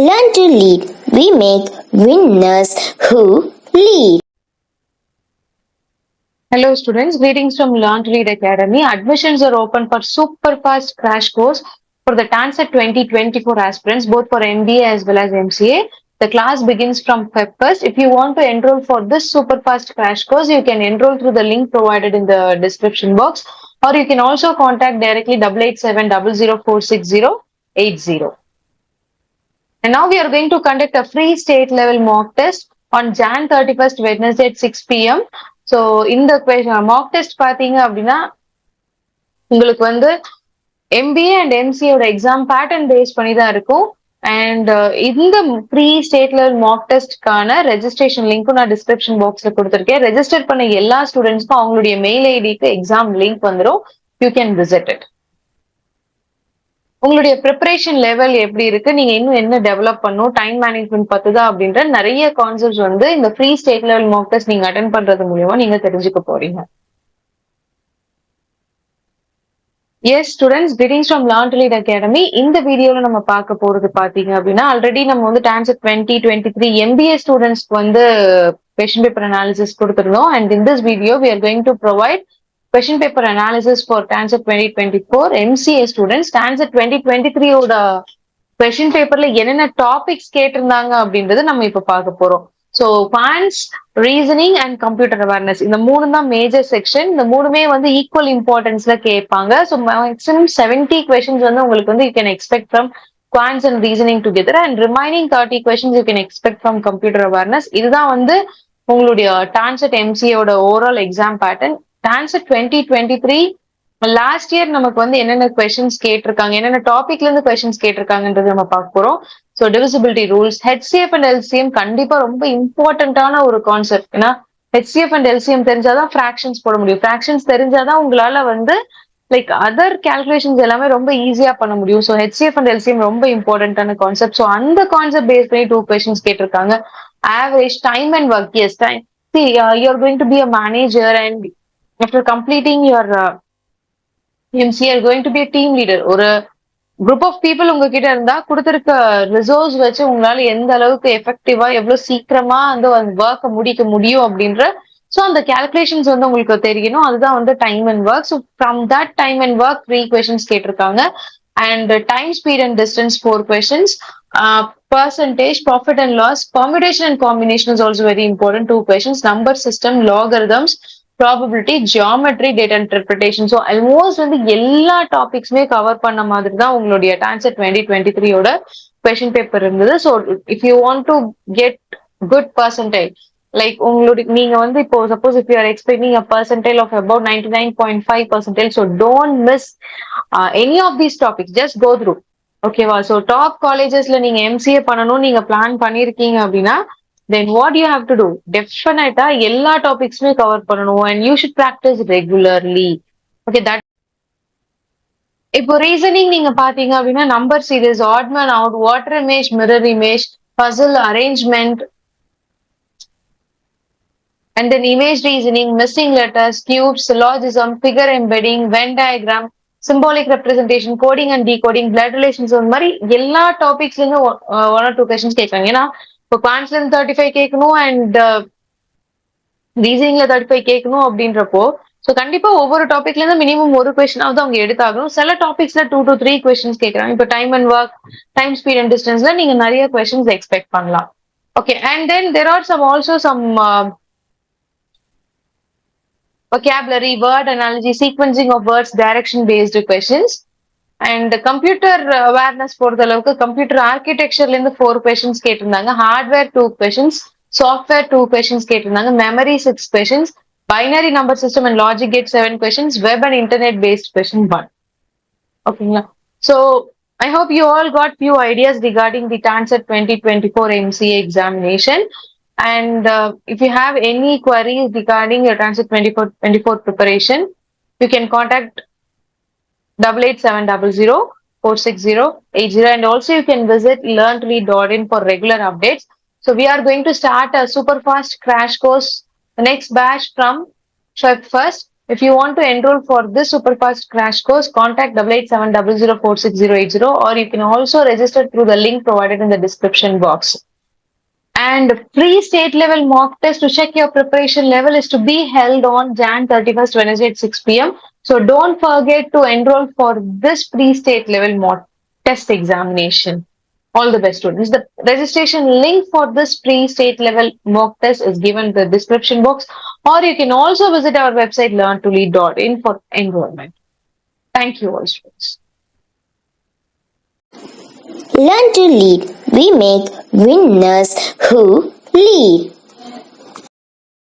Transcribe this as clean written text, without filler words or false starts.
Learn to lead. We make winners who lead. Hello students, greetings from Learn to Lead Academy. Admissions are open for SUPERFAST crash course for the TANCET 2024 aspirants, both for M.B.A as well as M.C.A. The class begins from Feb 1st. If you want to enroll for this SUPERFAST crash course, you can enroll through the link provided in the description box, or you can also contact directly 887004680. And now we are going to conduct a free state level mock test on Jan 31st Wednesday at 6 p.m. So இந்த mock test பாத்தீங்க அப்படின்னா உங்களுக்கு வந்து MBA and MCA exam pattern base பண்ணி தான் இருக்கும். And இந்த free state level mock டெஸ்ட்கான ரெஜிஸ்ட்ரேஷன் லிங்க்கும் நான் டிஸ்கிரிப்ஷன் பாக்ஸ்ல கொடுத்துருக்கேன். ரெஜிஸ்டர் பண்ண எல்லா ஸ்டூடெண்ட்ஸ்க்கும் அவங்களுடைய மெயில் ஐடிக்கு எக்ஸாம் லிங்க் வந்துடும். You can visit it. உங்களுடைய ப்ரிப்பரேஷன் லெவல் எப்படி இருக்கு, நீங்க இன்னும் என்ன டெவலப் பண்ணும், டைம் மேனேஜ்மெண்ட் பத்துதா அப்படின்ற நிறைய கான்செப்ட்ஸ் வந்து இந்த free state level Mach test நீங்க அட்டென்ட் பண்றது மூலியமா நீங்க தெரிஞ்சுக்க போறீங்க. S students, greetings from learn to lead academy. இந்த வீடியோல நம்ம பார்க்க போறது பாத்தீங்க அப்படின்னா, ஆல்ரெடி நம்ம வந்து டான்செட் 2023 MBA ஸ்டூடெண்ட்ஸ்க்கு வந்து கொஸ்டின் பேப்பர் அனாலிசிஸ் கொடுத்திருந்தோம். And in this video we are going to provide question paper analysis for TANCET 2024 MCA students. TANCET 2023 ஓட question paperல என்னென்ன டாபிக்ஸ் கேட்டிருந்தாங்க அப்படின்றது நம்ம இப்ப பார்க்க போறோம். So quants, reasoning and computer awareness, இந்த மூணு தான் மேஜர் செக்ஷன். இந்த மூணுமே வந்து ஈக்குவல் இம்பார்ட்டன்ஸ்ல கேட்பாங்க. ஸோ மேக்ஸிமம் 70 questions வந்து உங்களுக்கு வந்து you can expect from quants and reasoning together, and remaining 30 questions you can expect from computer awareness. இதுதான் வந்து உங்களுடைய TANCET MCA overall exam pattern. TANCET 2023 last year நமக்கு வந்து என்னென்ன கொஸ்டின்ஸ் கேட்டிருக்காங்க, என்னென்ன டாபிக்ல இருந்து கொஸ்டின்ஸ் கேட்டிருக்காங்கன்றது நம்ம பார்க்க போறோம். So divisibility rules, HCF and LCM கண்டிப்பா ரொம்ப இம்பார்ட்டன்டான ஒரு கான்செப்ட். ஏன்னா HCF அண்ட் LCM தெரிஞ்சாதான் ஃபிராக்ஷன்ஸ் போட முடியும். ஃபிராக்ஷன்ஸ் தெரிஞ்சாதான் உங்களால வந்து லைக் அதர் கால்குலேஷன்ஸ் எல்லாமே ரொம்ப ஈஸியா பண்ண முடியும். ஸோ HCF அண்ட் LCM ரொம்ப இம்பார்ட்டன்டான கான்செப்ட். ஸோ அந்த கான்செப்ட் பேஸ் பண்ணி 2 questions கேட்டிருக்காங்க. Average, time and work. Yes, time. See, you're going to be a manager, and after completing your MCA, you're going to be a team leader. ஒரு group of people உங்ககிட்ட இருந்தா கொடுத்திருக்க resource வச்சு உங்களால எந்த அளவுக்கு எஃபெக்டிவா எவ்வளவு சீக்கிரமா வந்து அந்த ஒர்க்கை முடிக்க முடியும் அப்படின்ற ஸோ அந்த கால்குலேஷன்ஸ் வந்து உங்களுக்கு தெரியணும். அதுதான் வந்து time and work. So from that time and work 3 questions கேட்டிருக்காங்க. And time, speed and distance 4 questions. Percentage, profit and loss, permutation and combination is also very important, 2 questions. Number system, logarithms, probability, geometry, data interpretation. So almost வந்து எல்லா டாபிக்ஸுமே cover பண்ண மாதிரி தான் உங்களுடைய TANCET 2023 question paper இருந்தது. So if you want to get good percentile, like உங்களுடைய நீங்க வந்து இப்போ suppose if you are expecting a percentile of about 99.5%, so don't miss any of these topics, just go through. ஓகேவா? ஸோ டாப் காலேஜஸ்ல நீங்க MCA பண்ணணும் நீங்க plan பண்ணிருக்கீங்க அப்படின்னா, then what you have to do? Definitely எல்லா டாபிக்ஸுமே கவர் பண்ணணும், and you should practice regularly. Okay, that இப்போ ரீசனிங் நீங்க பாத்தீங்க அப்படின்னா, number series, odd man out, water image, mirror image, puzzle arrangement, and then image reasoning, missing letters, cubes, syllogism, figure embedding, Venn diagram, symbolic representation, coding and decoding, blood relations, அந்த மாதிரி எல்லா டாபிக்ஸ்ல இருந்து 1 or 2 questions கேட்கறாங்க. ஏன்னா இப்போ குவான்ஸ்ல இருந்து 35 கேட்கணும் and ரீசனிங்ல 35 கேட்கணும் அப்படின்றப்போ ஸோ கண்டிப்பா ஒவ்வொரு டாபிக்ல இருந்து மினிமம் ஒரு கொஸ்டினாவது அவங்க எடுத்தாகணும். சில டாபிக்ஸ்ல 2 to 3 questions கேட்கறாங்க. இப்போ time and work, time, speed and டிஸ்டன்ஸ்ல நீங்க நிறைய கொஸ்டின்ஸ் எக்ஸ்பெக்ட் பண்ணலாம். Okay, and then there are some vocabulary, word analogy, sequencing of words, direction based questions. And computer awareness பொறுத்த அளவுக்கு கம்ப்யூட்டர் ஆர்கிடெக்சர்ல இருந்து 4 questions கேட்டிருந்தாங்க. ஹார்ட்வேர் 2 questions, சாஃப்ட்வேர் 2 questions கேட்டிருந்தாங்க. Memory 6 questions, binary number system and logic gate 7 questions, web and internet based question 1. ஓகேங்களா? So I hope you all got few ideas regarding the TANCET 2024 MCA examination. And if you have any queries regarding your TANCET 2024 preparation, you can contact 887004680, and also you can visit learntolead.in for regular updates. So we are going to start a super fast crash course, the next batch from Feb 1st. If you want to enroll for this SUPERFAST crash course, contact 88700468080, or you can also register through the link provided in the description box. And free state level mock test to check your preparation level is to be held on Jan 31st, Wednesday at 6 p.m. So don't forget to enroll for this free state level mock test examination. All the best, students. The registration link for this free state level mock test is given in the description box, or you can also visit our website learntolead.in for enrollment. Thank you all, students. Learn to lead. We make winners who lead.